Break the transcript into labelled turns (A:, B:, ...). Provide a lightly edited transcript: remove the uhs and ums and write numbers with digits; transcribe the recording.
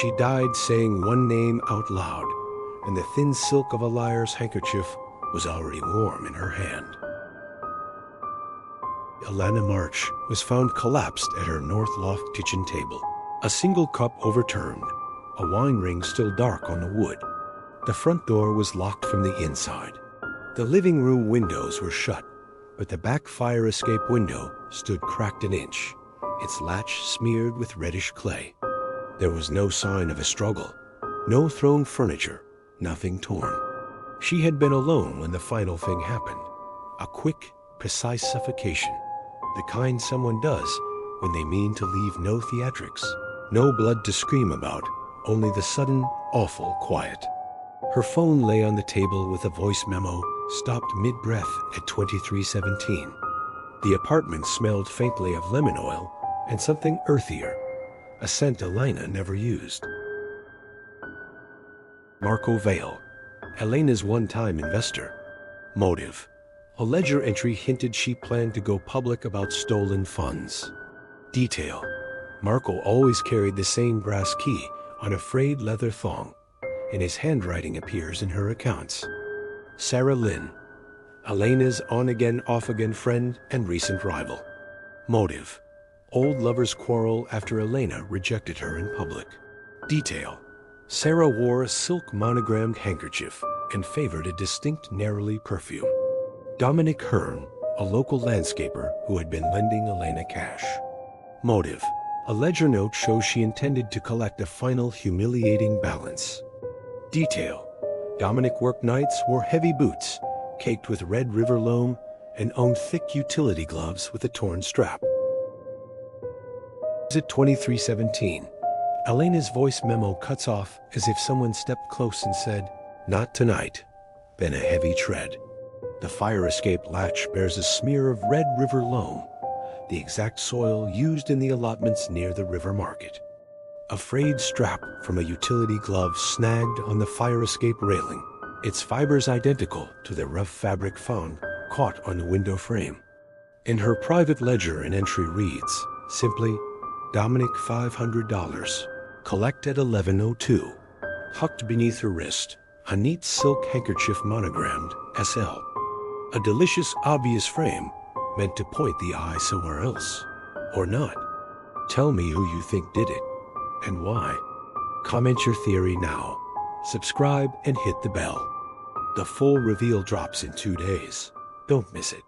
A: She died saying one name out loud, and the thin silk of a liar's handkerchief was already warm in her hand. Elena March was found collapsed at her north loft kitchen table. A single cup overturned, a wine ring still dark on the wood. The front door was locked from the inside. The living room windows were shut, but the back fire escape window stood cracked an inch, its latch smeared with reddish clay. There was no sign of a struggle, no thrown furniture, nothing torn. She had been alone when the final thing happened. A quick, precise suffocation, the kind someone does when they mean to leave no theatrics. No blood to scream about, only the sudden, awful quiet. Her phone lay on the table with a voice memo stopped mid-breath at 23:17. The apartment smelled faintly of lemon oil and something earthier, a scent Elena never used. Marco Vale, Elena's one-time investor. Motive: a ledger entry hinted she planned to go public about stolen funds. Detail: Marco always carried the same brass key on a frayed leather thong, and his handwriting appears in her accounts. Sarah Lynn, Elena's on-again, off-again friend and recent rival. Motive: old lovers quarrel after Elena rejected her in public. Detail: Sarah wore a silk monogrammed handkerchief and favored a distinct narrowly perfume. Dominic Hearn, a local landscaper who had been lending Elena cash. Motive: a ledger note shows she intended to collect a final humiliating balance. Detail: Dominic worked nights, wore heavy boots, caked with Red River loam, and owned thick utility gloves with a torn strap. At 23:17, Elena's voice memo cuts off as if someone stepped close and said, "Not tonight." Then a heavy tread. The fire escape latch bears a smear of Red River loam, the exact soil used in the allotments near the river market. A frayed strap from a utility glove snagged on the fire escape railing, its fibers identical to the rough fabric found caught on the window frame. In her private ledger, an entry reads, simply, Dominic $500, collect at 11:02. Hucked beneath her wrist, a neat silk handkerchief monogrammed SL. A delicious, obvious frame meant to point the eye somewhere else. Or not. Tell me who you think did it, and why. Comment your theory now. Subscribe and hit the bell. The full reveal drops in 2 days. Don't miss it.